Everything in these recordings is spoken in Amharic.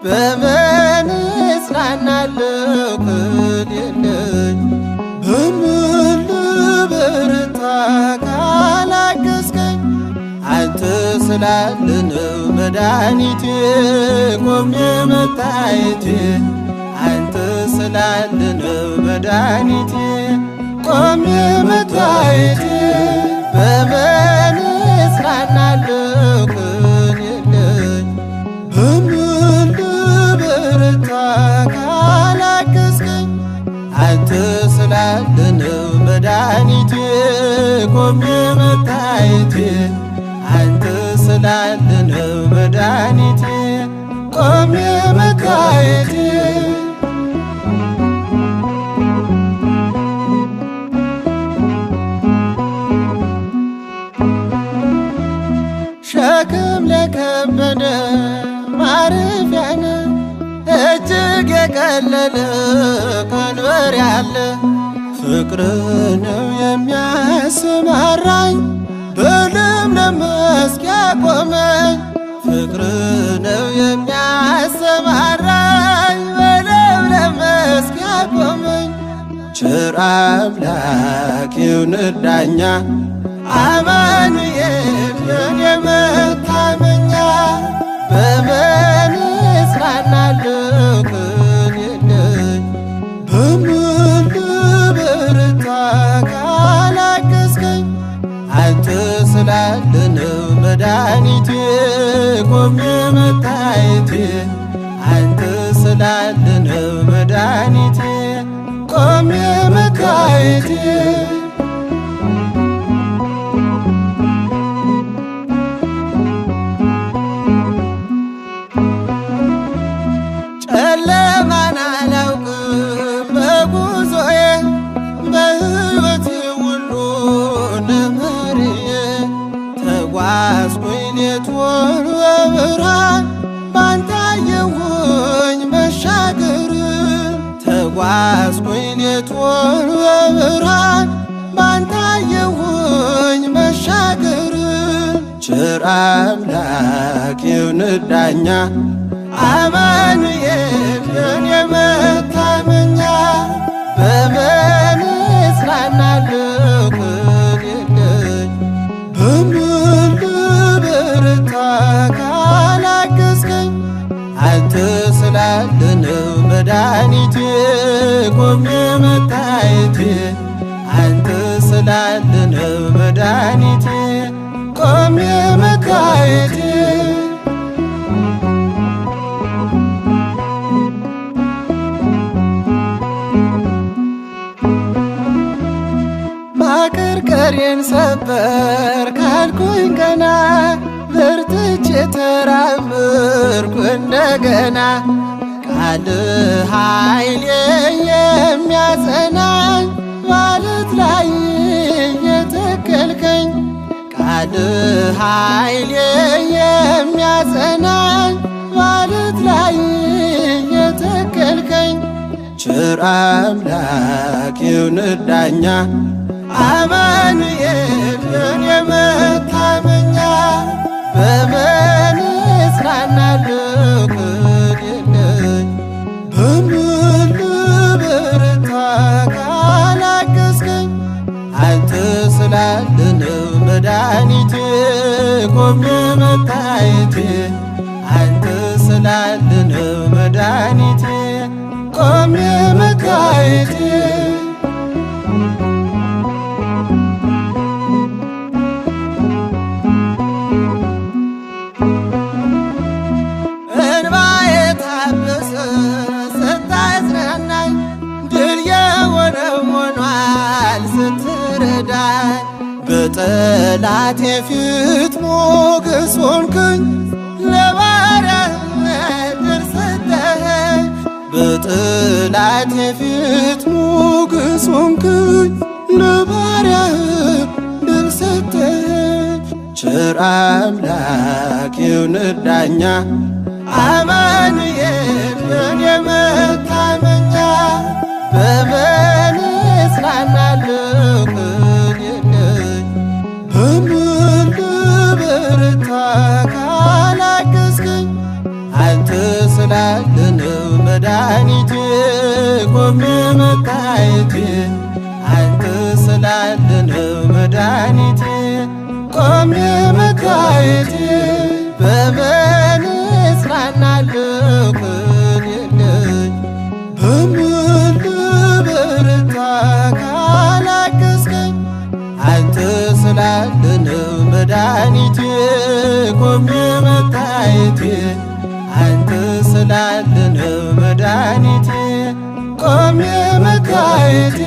በምን እጽናናለሁ ክል የለኝ በምን ልበረታ ካላገዝከኝ አንተ ስላለ ነው መድኃኒቴ ቆሜ መታየቴ አንተ ስላለ ነው መድኃኒቴ ቆሜ መታየቴ በምን እጽናናለሁ ክል የለኝ በምን ልበረታ ካላገዝከኝ አንተ ስላለ ነው መድኃኒቴ ቆሜ መታየቴ አንተ ስላለ ነው መድኃኒቴ ቆሜ መታየቴ ሸክም ለከበደ ማረፊያ ነህ እጅግ የቀለለ ቀንበር ያለ ፍቅር ነው የሚያሰማራኝ በለምለም መስክ ያቆመኝ ፍቅር ነው የሚያሰማራኝ በለምለም መስክ ያቆመኝ ቸር አምላክ ይሁንህ ዳኛ አማኑኤል የኔ መታመኛ በምን እጽናናለሁ ክል የለኝ በምን ልበረታ ካላገዝከኝ አንተ ስላለ ነው መድኃኒቴ ቆሜ መታየቴ አንተ ስላለ ነው መድኃኒቴ ቆሜ መታየቴ ጨለማን አላውቅም በጉዞዬ በሕይወቴ ሁሉ ነመርዬ ተጓዝኩኝ ሌቱን በብርሃን ባንተ አየሁኝ መሻገር ተጓዝኩኝ ሌቱን በብርሃን ባንተ አየሁኝ መሻገር ቸር አምላክ ይሁንህ ዳኛ አማኑኤል የኔ መታመኛ በምን እጽናናለሁ ክል የለኝ በምን ልበረታ ካላገዝከኝ አንተ ስላለ ነው መድኃኒቴ ቆሜ መታየቴ አንተ ስላለ ነው መድኃኒቴ ቆሜ መታየቴ ማቀርቀሬን ሰበር ካልኩኝ ገና በርትቼ ተራመድኩ እንደገና ቃል ኃይሌ የሚያጸናኝ ማለት ላይ የተከልከኝ ቃል ኃይሌ የሚያጸናኝ ማለት ላይ የተከልከኝ ቸር አምላክ ይሁንህ ዳኛ አማኑኤል የኔ መታመኛ በምን እጽናናለሁ ክል የለኝ በምን ልበረታ ካላገዝከኝ አንተ ስላለ ነው መድኃኒቴ ቆሜ መታየቴ አንተ ስላለ ነው መድኃኒቴ ቆሜ መታየቴ በጠላቴ ፊት ሞገስ ሆንክኝ ለባሪያህ ድል ሰጠኸኝ በጠላቴ ፊት ሞገስ ሞገስ ሆንክኝ ለባሪያህ ድል ሰጠኝ። ቸር አምላክ ይሁንህ ዳኛ አማኑኤል በኔ መታመኛ በምን እጽናናለሁ ቅን የለኝ በምን ልበረታ ካላገዝከኝ አንተ ስላለ ነው መድኃኒቴ ቆሜ መታየቴ አንተ ስላለ ነው መድኃኒቴ ቆሜ መታየቴ በምን እጽናናለሁ ቅን የለኝ በምን ልበረታ ካላገዝከኝ አንተ ስላለ ነው መድኃኒቴ ቆሜ መታየቴ አንተ ስላለ ነው መድኃኒቴ ቆሜ መታየቴ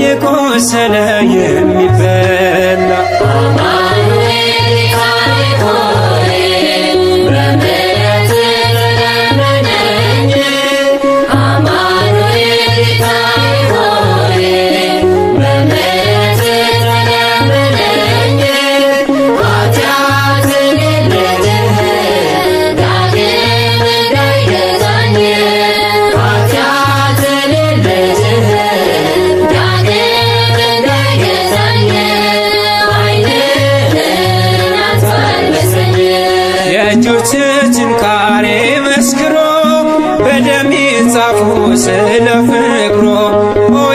የቆሰለ የሚበላ ችንካሬ መስክሮ በደም ጻፉ ስለ ፍቅሮ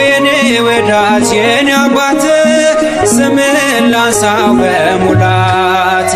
የኔ ወዳጅ የኔ አባት ስምን ላንሳው በሙላት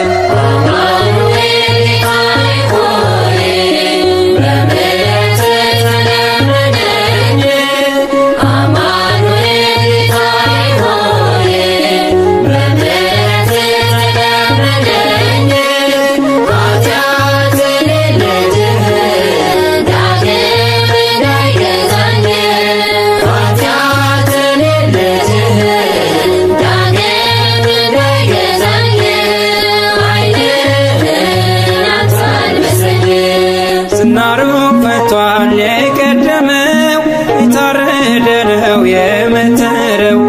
ዝናሩ ፈቷል የቀደመው የታረደ ነው የመተረው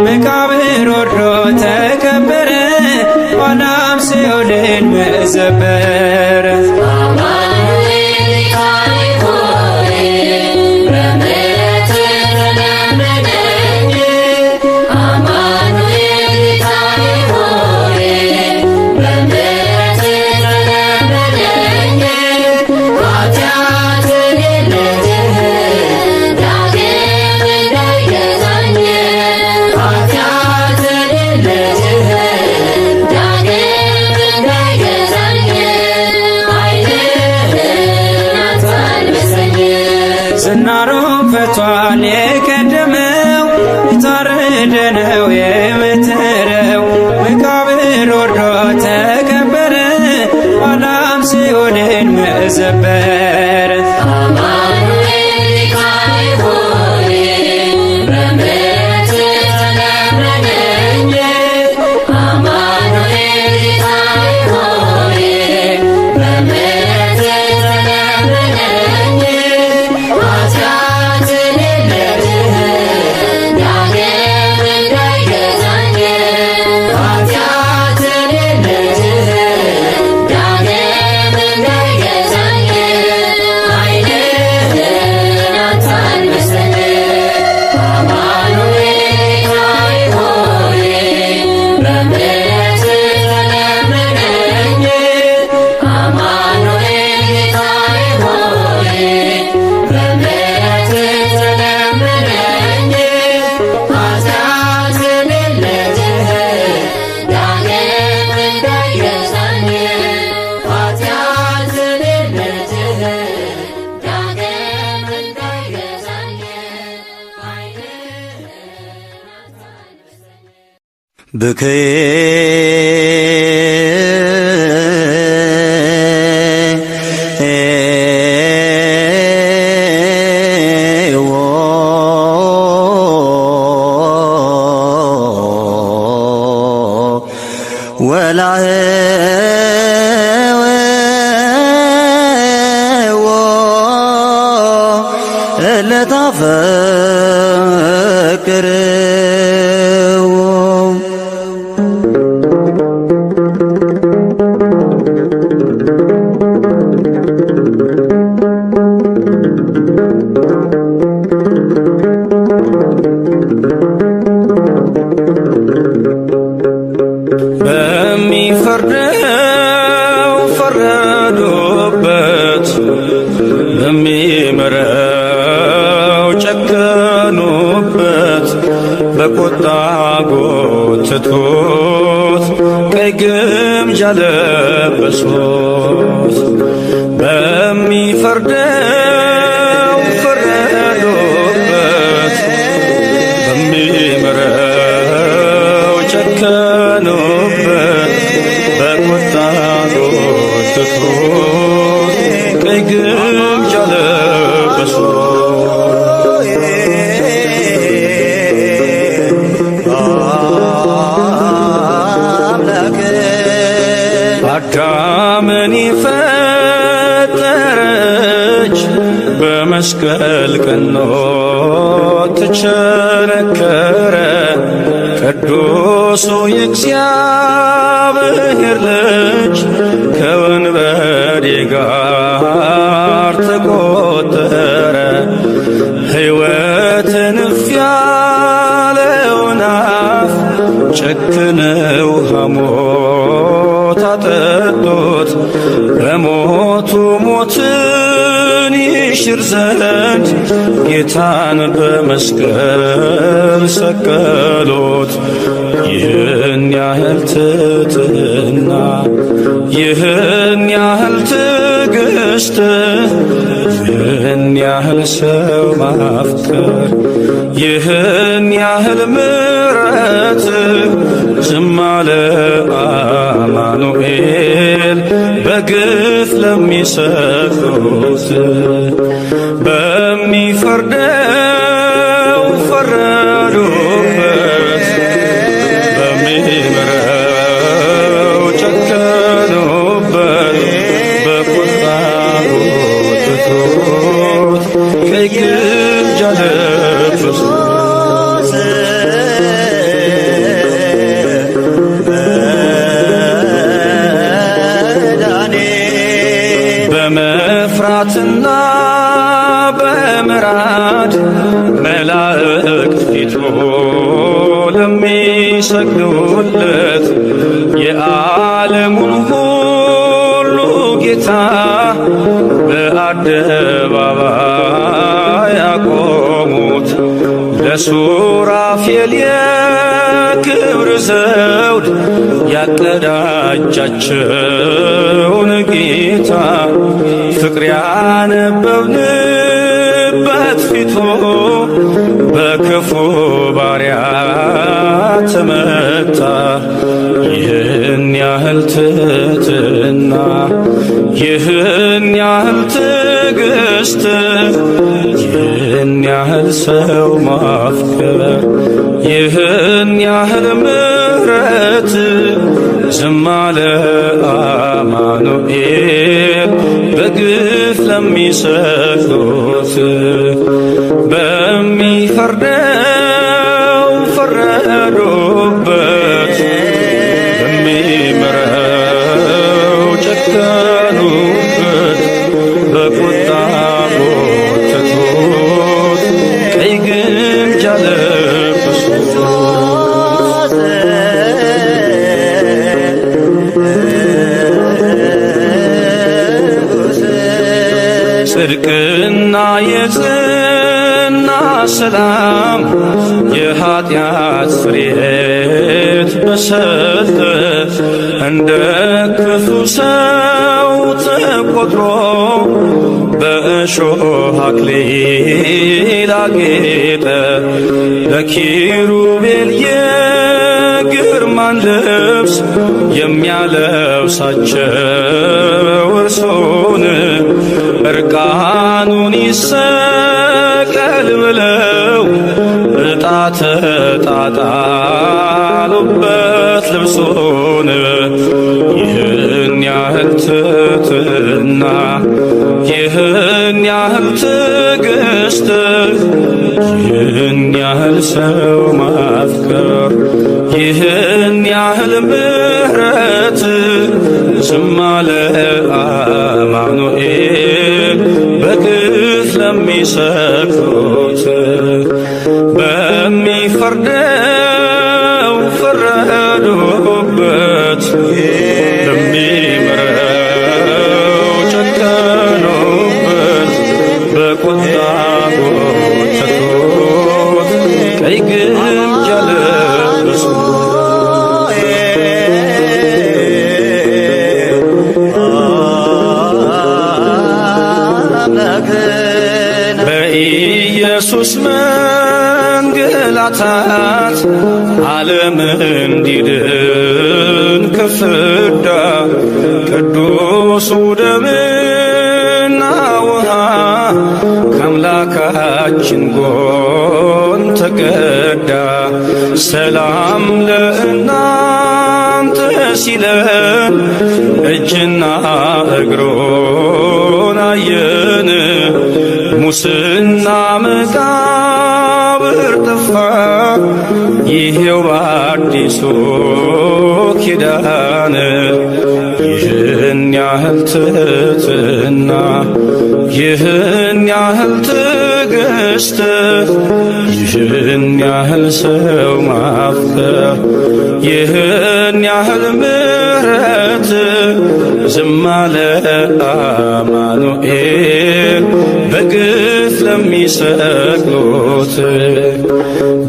መቃብር ወርዶ ተቀበረ ኋላም ሲኦልን መዘበረ Amen. ስምህን መዘበር ብከየ ለታፈቅር በሚፈርደው ፈረዱበት፣ በሚምረው ጨከኑበት፣ በቁጣ ጎተቱት፣ ቀይ ግምጃ ለበሱት። በሚፈርደው ፈረዱበት፣ በሚምረው ጨከኑበት፣ በቁጣ ጎተቱት፣ ቀይ ግምጃ ለበሱት። አዳምን ፈጠረች በመስቀል ቀኖ ተቸነከረ። ቅዱሱ የእግዚአብሔር ልጅ ከወንበዴ ጋር ተቆጠረ። ሕይወትን እፍ ያለውን አፍ ጨክነው ሐሞት አጠጡት። በሞቱ ሞትን ይሽር ዘንድ ጌታን በመስቀል ሰቀሉት። ይህን ያህል ትሕትና፣ ይህን ያህል ትዕግስት፣ ይህን ያህል ሰው ማፍቀር፣ ይህን ያህል ምሕረት ዝም አለ አማኑኤል በግፍ ለሚሰቅሉት። በሚፈርደው ፈረዱበት፣ በሚምረው ጨከኑበት፣ በቁጣ ጎተቱት፣ ቀይ ግምጃ ለበሱት። በመፍራትና በምራድ መላእክት ፊቱ ለሚሰግዱለት የዓለሙን ሁሉ ጌታ በአደባባይ ያቆሙት። ለሱራፌል የክብር ዘውድ ያቀዳጃቸውን ጌታ ፍቅር ያነበብንበት ፊቱ በክፉ ባሪያ ተመታ። ይህን ያህል ትሕትና ይህን ያህል ትዕግስት ይህን ያህል ሰው ማፍቀር ይህን ያህል ምሕረት ዝም አለ አማኑኤል በግፍ ለሚሰቅሉት በሚፈርደው ፈረዶበት በሚምረው ጨከኑበት በቁጣ ጎተቱት ቀይ ግምጃ ለበሱት ጽድቅና የጽና ሰላም የኃጢአት ፍሬት በሰጠ እንደ ክፉ ሰው ተቆጥሮ በእሾህ አክሊል አጌጠ በኪሩቤል የግርማን ልብስ የሚያለብሳቸው እርሱን እርቃኑን ይሰቀል ብለው ዕጣ ተጣጣሉበት ልብሱን ይህን ያህል ትሕትና ይህን ያህል ትዕግስት ይህን ያህል ሰው ማፍቀር ይህን ያህል ምሕረት ዝም አለ አማኑኤል በግፍ ለሚሰቅሉት በሚፈርደው ፈረዱበት በሚምረው ጨከኑበት በቁጣ ጎተቱት ቀይ ግምጃ ለበሱት በኢየሱስ መንገላታት ዓለም እንዲድን ከፍዳ ቅዱሱ ደምና ውሃ ከአምላካችን ጎን ተቀዳ ሰላም ለእናንተ ሲለን እጅና እግሮን አየን ሙስና መቃብር ጠፋ ይሄው በአዲሱ ኪዳን ይህን ያህል ትሕትና ይህን ያህል ትዕግስት ይህን ያህል ሰው ማፍቀር ይህን ያህል ምሕረት ዝም አለ አማኑኤል በግፍ ለሚሰቅሉት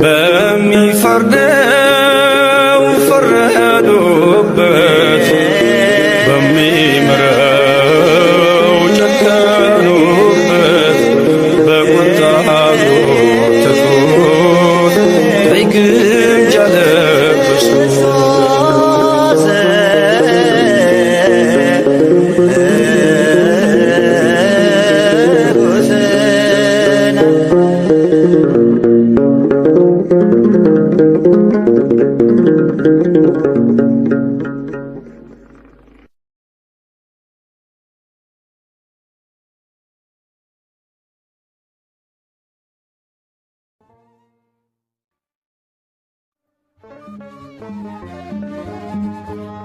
በሚፈርደው ፈረዱበት በሚምረው ጨከኑበት በቁጣ ጎተቱት ቀይ ግምጃ ለበሱት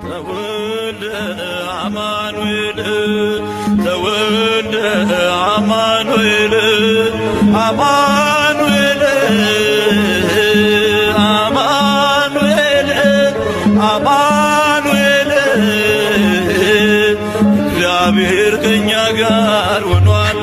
ተወልደ አማኑኤል ተወልደ አማኑኤል አማኑኤል አማኑኤል አማኑኤል እግዚአብሔር ከእኛ ጋር ሆኗል።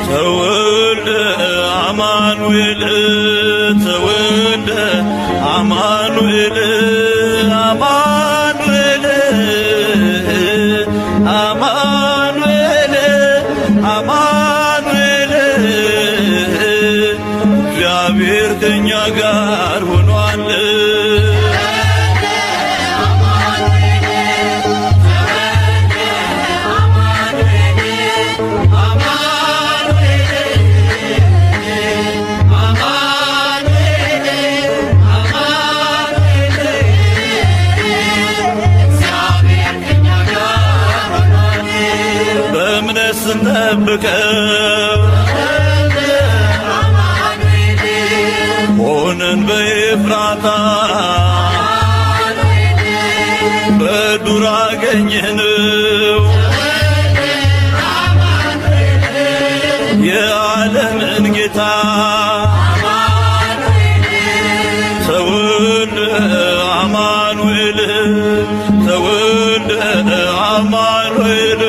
ተወልደ አማኑኤል አማኑኤል አማኑኤል አማኑኤል አማኑኤል እግዚአብሔር ከእኛ ጋር ሆኗል። በእምነት ስንጠብቀው ሆነን በኤፍራታ በዱር አገኘነው የዓለምን ጌታ ተወልደ አማኑኤል ተወልደ አማኑኤል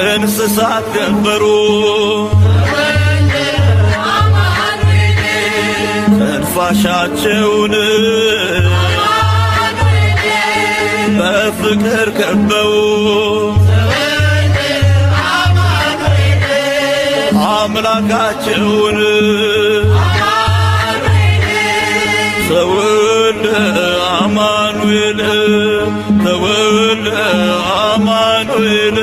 እንስሳት ከበሩ ትንፋሻቸውን በፍቅር ከበው አምላካቸውን ተወልደ አማኑኤል ተወልደ አማኑኤል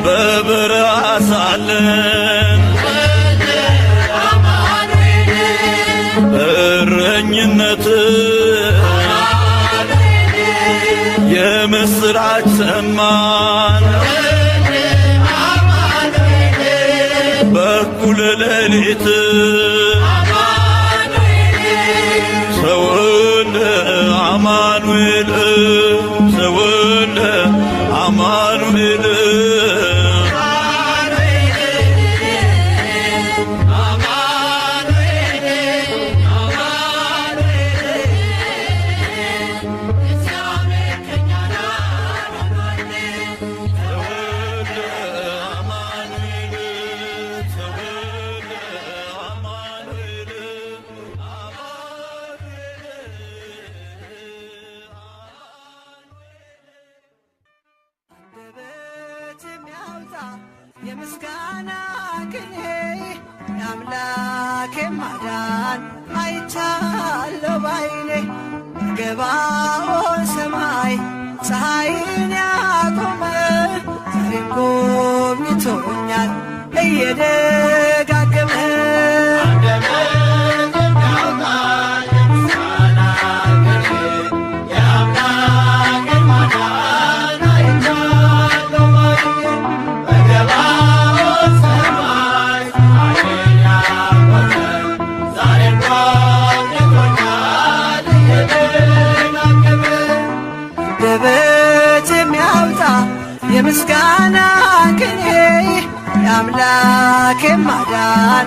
በበረሃ ሳለን እረኝነት የምስራች ሰማን በኩለ ሌሊት ተወልደ አማኑኤል ተወልደ አማኑኤል የምስጋና ቅኔ የአምላኬ ማዳን አይቻለሁ ባይኔ ገባኦን ሰማይ ፀሐይን ያቆመ ዛሬም ጎብኝቶኛል እየደጋገመ የምስጋና ቅኔ የአምላኬ ማዳን